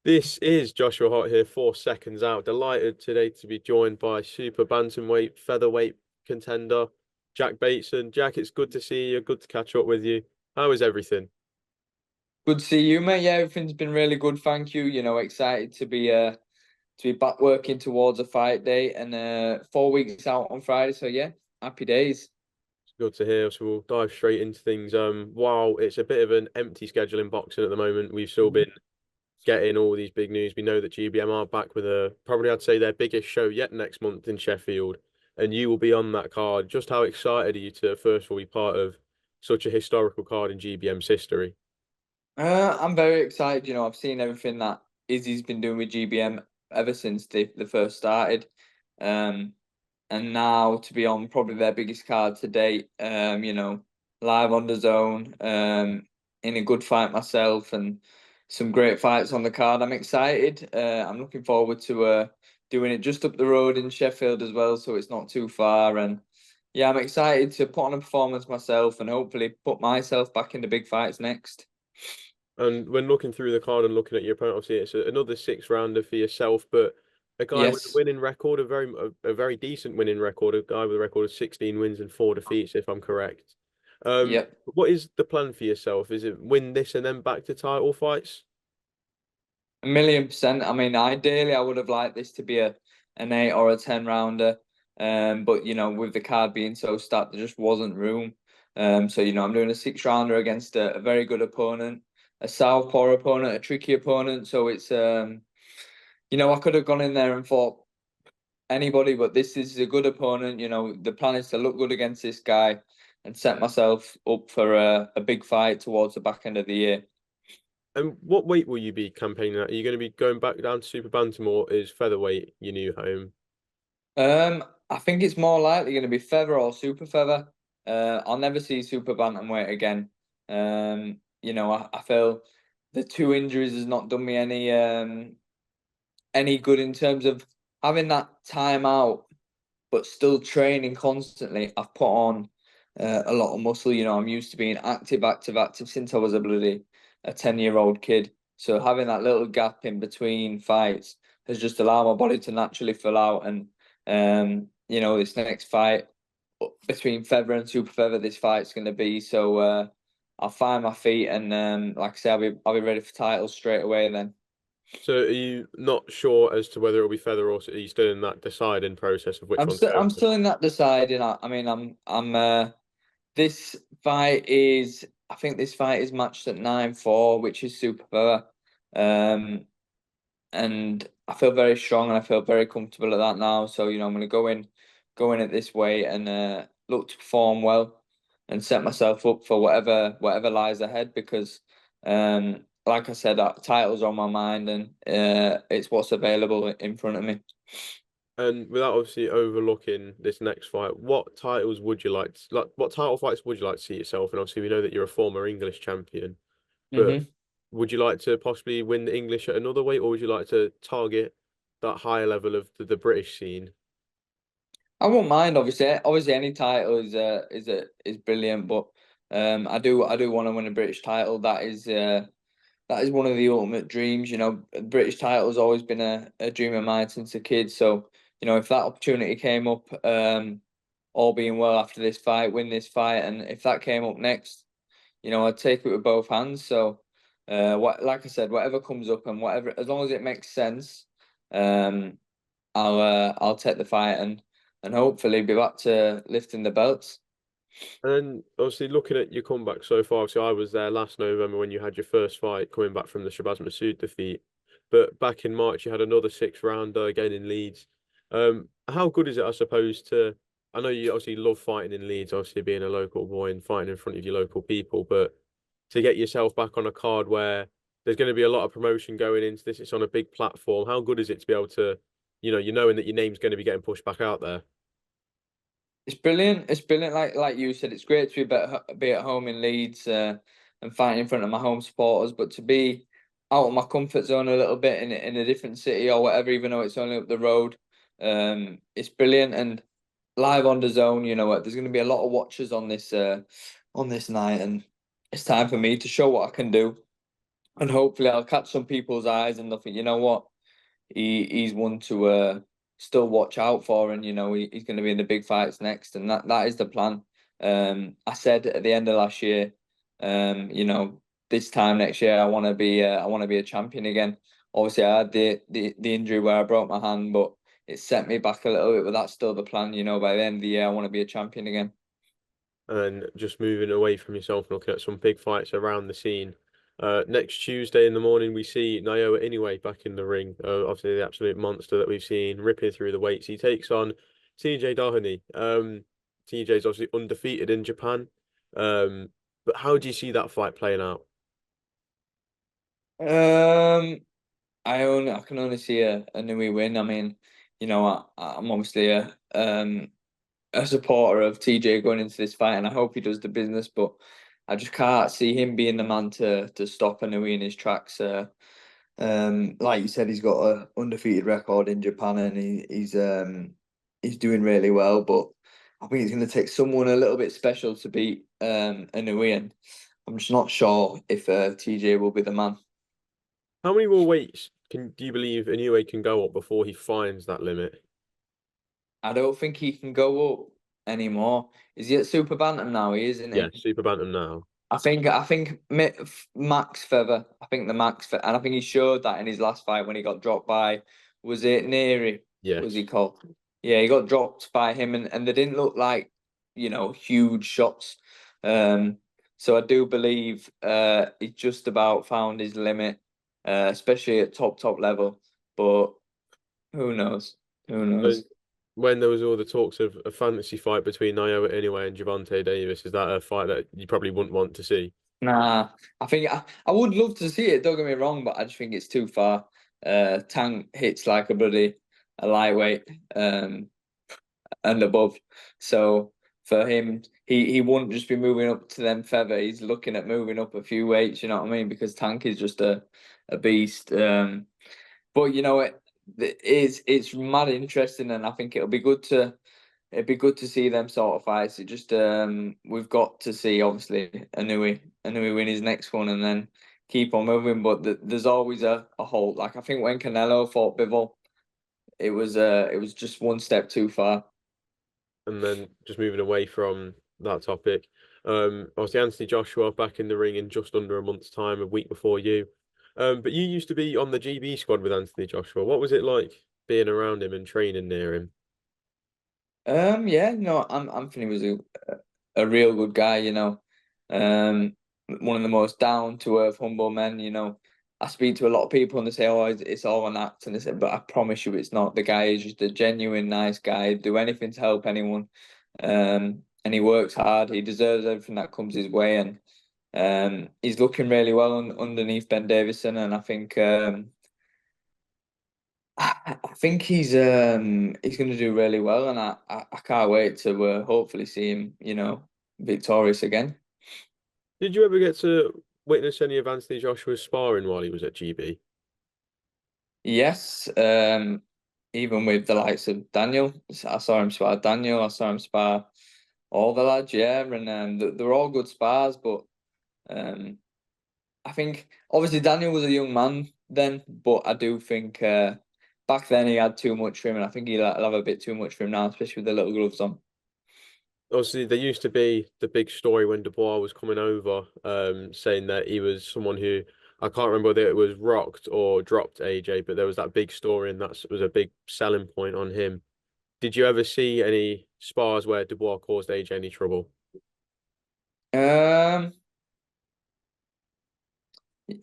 This is Joshua Hart here for Seconds Out. Delighted today to be joined by super bantamweight, featherweight contender, Jack Bateson. Jack, it's good to see you. Good to catch up with you. How is everything? Good to see you, mate. Yeah, everything's been really good, thank you. Excited to be back working towards a fight day and 4 weeks out on Friday. So yeah, happy days. It's good to hear. So we'll dive straight into things. While it's a bit of an empty schedule in boxing at the moment, we've still been getting all these big news. We know that GBM are back with probably I'd say their biggest show yet next month in Sheffield, and you will be on that card. Just how excited are you to first of all be part of such a historical card in GBM's history? I'm very excited. I've seen everything that Izzy's been doing with GBM ever since they first started. Um, and now to be on probably their biggest card to date, live on the zone, in a good fight myself and some great fights on the card. I'm excited. I'm looking forward to doing it just up the road in Sheffield as well, so it's not too far. And yeah, I'm excited to put on a performance myself and hopefully put myself back in the big fights next. And when looking through the card and looking at your opponent, obviously it's another six rounder for yourself, but a guy with a Yes. winning record, a very decent winning record, a guy with a record of 16 wins and four defeats, if I'm correct. Yep. What is the plan for yourself? Is it win this and then back to title fights? 1,000,000%. I mean, ideally, I would have liked this to be an 8 or a 10 rounder. But with the card being so stacked, there just wasn't room. So I'm doing a 6 rounder against a very good opponent, a southpaw opponent, a tricky opponent. So it's I could have gone in there and fought anybody, but this is a good opponent. The plan is to look good against this guy and set myself up for a big fight towards the back end of the year. And what weight will you be campaigning at? Are you going to be going back down to super bantam or is featherweight your new home? I think it's more likely going to be feather or super feather. I'll never see super bantamweight again. I feel the two injuries has not done me any good in terms of having that time out, but still training constantly. I've put on a lot of muscle. I'm used to being active, active, active since I was a 10-year-old kid. So having that little gap in between fights has just allowed my body to naturally fill out. And this next fight between feather and super feather, this fight's going to be. So I'll find my feet and like I say, I'll be ready for titles straight away then. So are you not sure as to whether it'll be feather or are you still in that deciding process of which I'm one to still go I'm for? still in that deciding. I mean I'm this fight is I think this fight is matched at 9-4, which is super fair. Um and I feel very strong and I feel very comfortable at that now. So, I'm gonna go in at this way and look to perform well and set myself up for whatever lies ahead because like I said, that title's on my mind and it's what's available in front of me. And without obviously overlooking this next fight, what titles would you like? What title fights would you like to see yourself? And obviously, we know that you're a former English champion, but hmm would you like to possibly win the English at another weight, or would you like to target that higher level of the British scene? I won't mind, obviously. Obviously, any title is brilliant, but I do want to win a British title. That is one of the ultimate dreams. The British title has always been a dream of mine since a kid. So, if that opportunity came up, all being well after this fight, win this fight, and if that came up next, I'd take it with both hands. So, like I said, whatever comes up and whatever, as long as it makes sense, um, I'll take the fight and hopefully be back to lifting the belts. And then obviously looking at your comeback so far, obviously I was there last November when you had your first fight coming back from the Shabazz Masood defeat. But back in March you had another six rounder again in Leeds. How good is it, I suppose, I know you obviously love fighting in Leeds, obviously being a local boy and fighting in front of your local people, but to get yourself back on a card where there's going to be a lot of promotion going into this, it's on a big platform. How good is it to be able to, you're knowing that your name's going to be getting pushed back out there? It's brilliant. It's brilliant. Like you said, it's great to be at home in Leeds and fighting in front of my home supporters, but to be out of my comfort zone a little bit in a different city or whatever, even though it's only up the road, it's brilliant. And live on the zone, there's going to be a lot of watchers on this night, and it's time for me to show what I can do. and hopefully I'll catch some people's eyes and they'll think, you know what, he's one to still watch out for, and he's going to be in the big fights next, and that is the plan. I said at the end of last year, this time next year I want to be a champion again. Obviously, I had the injury where I broke my hand, but it set me back a little bit. But that's still the plan. By the end of the year, I want to be a champion again. And just moving away from yourself and looking at some big fights around the scene. Next Tuesday in the morning, we see Naoya Inoue back in the ring. Obviously, the absolute monster that we've seen ripping through the weights. He takes on TJ Doheny. TJ's obviously undefeated in Japan. But how do you see that fight playing out? Um, I can only see a Nui win. I mean, I'm obviously a supporter of TJ going into this fight, and I hope he does the business. But I just can't see him being the man to stop Inoue in his tracks. Like you said, he's got a undefeated record in Japan, and he's doing really well. But I think it's going to take someone a little bit special to beat Inoue, and I'm just not sure if TJ will be the man. How many more weights do you believe Inoue can go up before he finds that limit? I don't think he can go up anymore. Is he at super bantam now? He is, isn't Yeah, he? super bantam now. I think max feather. I think the max feather, and I think he showed that in his last fight when he got dropped by, was it Neri? Was he Yes. called? Yeah, he got dropped by him, and they didn't look like huge shots. Um, so I do believe he just about found his limit, especially at top level. But who knows? Who So knows? when there was all the talks of a fantasy fight between Naoya Inoue and Gervonta Davis, is that a fight that you probably wouldn't want to see? Nah, I would love to see it, don't get me wrong, but I just think it's too far. Tank hits like a lightweight, and above. So for him, he wouldn't just be moving up to them feather. He's looking at moving up a few weights, you know what I mean? Because Tank is just a beast. But it's mad interesting, and I think it'd be good to see them sort of fights. It just we've got to see obviously Inoue win his next one and then keep on moving. But there's always a halt. Like I think when Canelo fought Bivol, it was just one step too far. And then just moving away from that topic, obviously Anthony Joshua back in the ring in just under a month's time, a week before you. But you used to be on the GB squad with Anthony Joshua. What was it like being around him and training near him? Yeah, no, Anthony was a real good guy, Um, one of the most down to earth, humble men, I speak to a lot of people and they say, "Oh, it's all an act," and they say, "But I promise you, it's not. The guy is just a genuine, nice guy. Do anything to help anyone, and he works hard. He deserves everything that comes his way, and he's looking really well underneath Ben Davison, and I think I think he's going to do really well, and I can't wait to hopefully see him, victorious again. Did you ever get to witness any of Anthony Joshua's sparring while he was at GB? Yes, even with the likes of Daniel, I saw him spar Daniel, I saw him spar all the lads, yeah, and they're all good spars, but um, I think obviously Daniel was a young man then, but I do think back then he had too much for him, and I think he'll have a bit too much for him now, especially with the little gloves on. Obviously, there used to be the big story when Dubois was coming over, saying that he was someone who I can't remember whether it was rocked or dropped AJ, but there was that big story, and that was a big selling point on him. Did you ever see any spars where Dubois caused AJ any trouble? Um,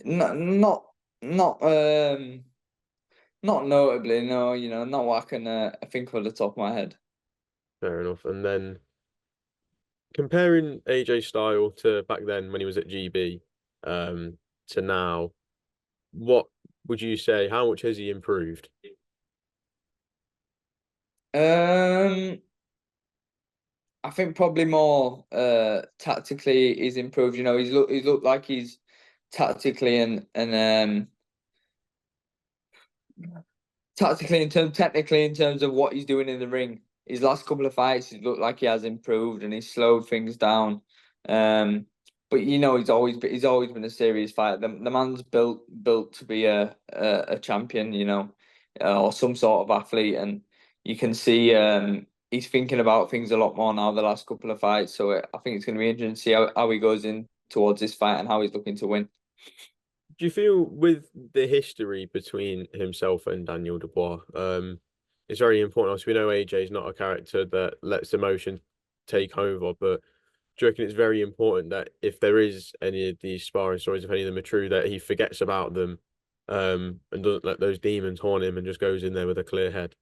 not not not not notably, no. Not what I can think of at the top of my head. Fair enough. And then comparing AJ's style to back then when he was at GB, to now, what would you say? How much has he improved? Um, I think probably more tactically he's improved. He's looked like he's tactically tactically in terms technically in terms of what he's doing in the ring. His last couple of fights, he looked like he has improved and he's slowed things down. Um, but he's always been a serious fighter. The man's built to be a champion, or some sort of athlete, and you can see he's thinking about things a lot more now the last couple of fights. So I think it's going to be interesting to see how he goes in towards this fight and how he's looking to win. Do you feel with the history between himself and Daniel Dubois, it's very important. Obviously, we know AJ is not a character that lets emotion take over, but do you reckon it's very important that if there is any of these sparring stories, if any of them are true, that he forgets about them, and doesn't let those demons haunt him and just goes in there with a clear head?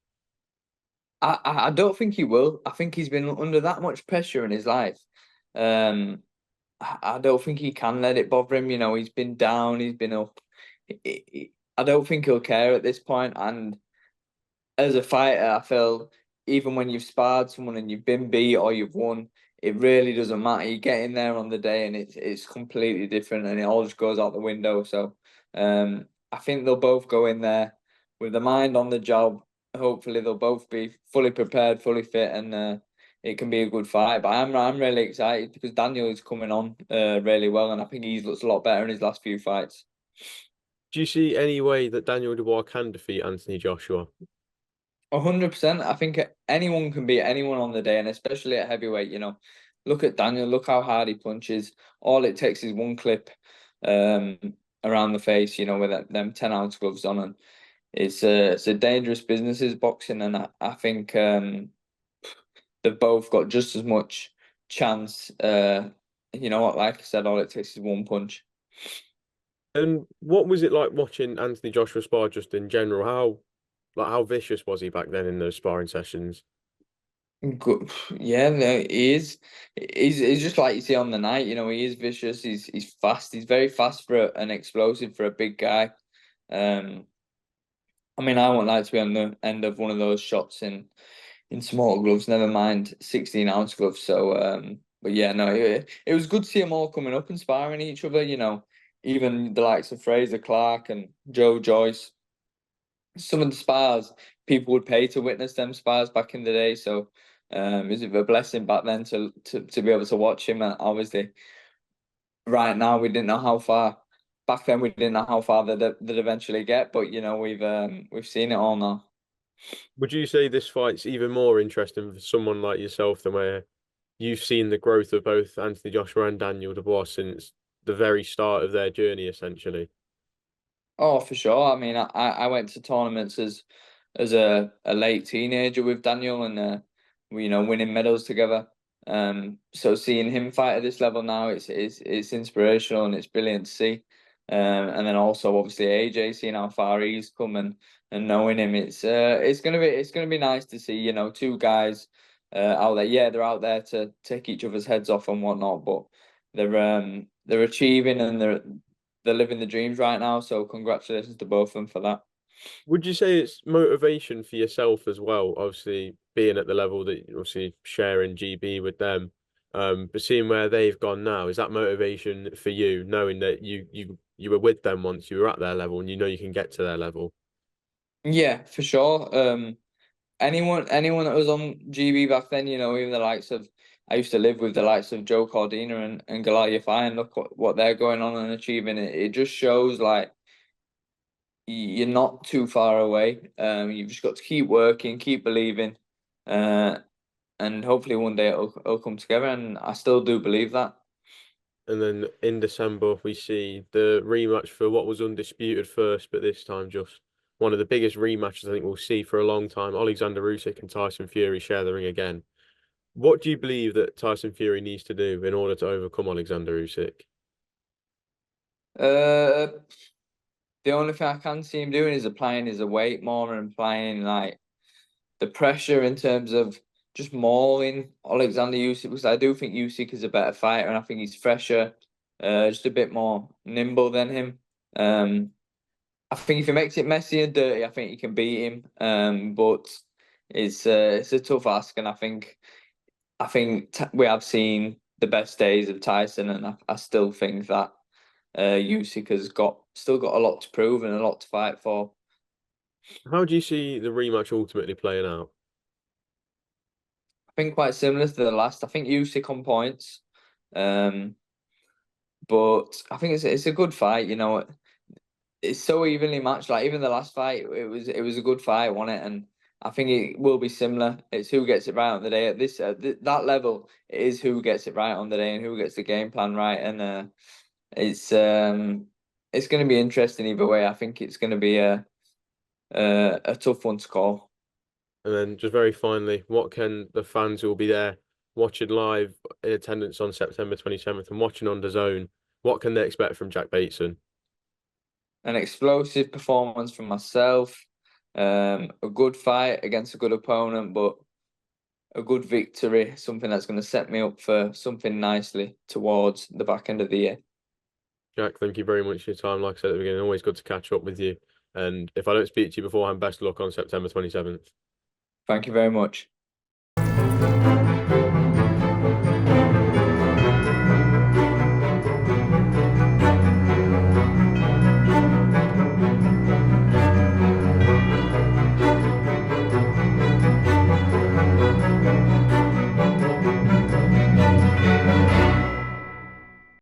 I don't think he will. I think he's been under that much pressure in his life. Um, I don't think he can let it bother him. He's been down, he's been up. I don't think he'll care at this point. And as a fighter, I feel even when you've sparred someone and you've been beat or you've won, it really doesn't matter. You get in there on the day and it's completely different and it all just goes out the window. So I think they'll both go in there with the mind on the job. Hopefully they'll both be fully prepared, fully fit, and it can be a good fight. But I'm really excited because Daniel is coming on really well, and I think he's looks a lot better in his last few fights. Do you see any way that Daniel Dubois can defeat Anthony Joshua? 100%. I think anyone can beat anyone on the day, and especially at heavyweight. Look at Daniel. Look how hard he punches. All it takes is one clip um, around the face. With them 10-ounce gloves on, and it's a dangerous business is boxing, and I think they've both got just as much chance. What? Like I said, all it takes is one punch. And what was it like watching Anthony Joshua spar just in general? How vicious was he back then in those sparring sessions? Good. Yeah, no, he is. He's just like you see on the night. He is vicious. He's fast. He's very fast for an explosive for a big guy. Um, I mean, I wouldn't like to be on the end of one of those shots in small gloves. Never mind 16-ounce gloves. So, but yeah, no, it was good to see them all coming up and sparring each other. Even the likes of Fraser Clark and Joe Joyce. Some of the spars people would pay to witness them spars back in the day. So is it a blessing back then to be able to watch him? And obviously, right now we didn't know how far. Back then we didn't know how far they'd eventually get, but we've seen it all now. Would you say this fight's even more interesting for someone like yourself than where you've seen the growth of both Anthony Joshua and Daniel Dubois since the very start of their journey, essentially? Oh, for sure. I mean, I went to tournaments as a late teenager with Daniel, and we winning medals together. So seeing him fight at this level now, it's inspirational and it's brilliant to see. And then also obviously AJ seeing how far he's come and knowing him, it's gonna be nice to see two guys out there. Yeah, they're out there to take each other's heads off and whatnot, but they're achieving and they're living the dreams right now. So congratulations to both of them for that. Would you say it's motivation for yourself as well? Obviously, being at the level that you're obviously sharing GB with them, but seeing where they've gone now, is that motivation for you, knowing that you were with them once, you were at their level, and you know you can get to their level? Yeah, for sure. Anyone that was on GB back then, even the likes of I used to live with the likes of Joe Cordina and Galatia Fine. Look what they're going on and achieving. It just shows like you're not too far away. You've just got to keep working, keep believing, uh, and hopefully one day it'll come together. And I still do believe that. And then in December, we see the rematch for what was undisputed first, but this time just one of the biggest rematches I think we'll see for a long time. Oleksandr Usyk and Tyson Fury share the ring again. What do you believe that Tyson Fury needs to do in order to overcome Oleksandr Usyk? Uh, the only thing I can see him doing is applying his weight more and applying like the pressure in terms of just mauling Alexander Usyk because I do think Usyk is a better fighter and I think he's fresher, just a bit more nimble than him. Um, I think if he makes it messy and dirty, I think he can beat him. But it's a tough ask, and I think we have seen the best days of Tyson, and I still think that Usyk has still got a lot to prove and a lot to fight for. How do you see the rematch ultimately playing out? I think quite similar to the last. I think Usyk on points. Um, but I think it's a good fight. You know, it's so evenly matched. Like even the last fight, it was a good fight, wasn't it? And I think it will be similar. It's who gets it right on the day at this that level. It is who gets it right on the day and who gets the game plan right. And it's it's going to be interesting either way. I think it's going to be a tough one to call. And then just very finally, what can the fans who will be there watching live in attendance on September 27th and watching on DAZN, what can they expect from Jack Bateson? An explosive performance from myself. A good fight against a good opponent, but a good victory, something that's going to set me up for something nicely towards the back end of the year. Jack, thank you very much for your time. Like I said at the beginning, always good to catch up with you. And if I don't speak to you beforehand, best of luck on September 27th. Thank you very much.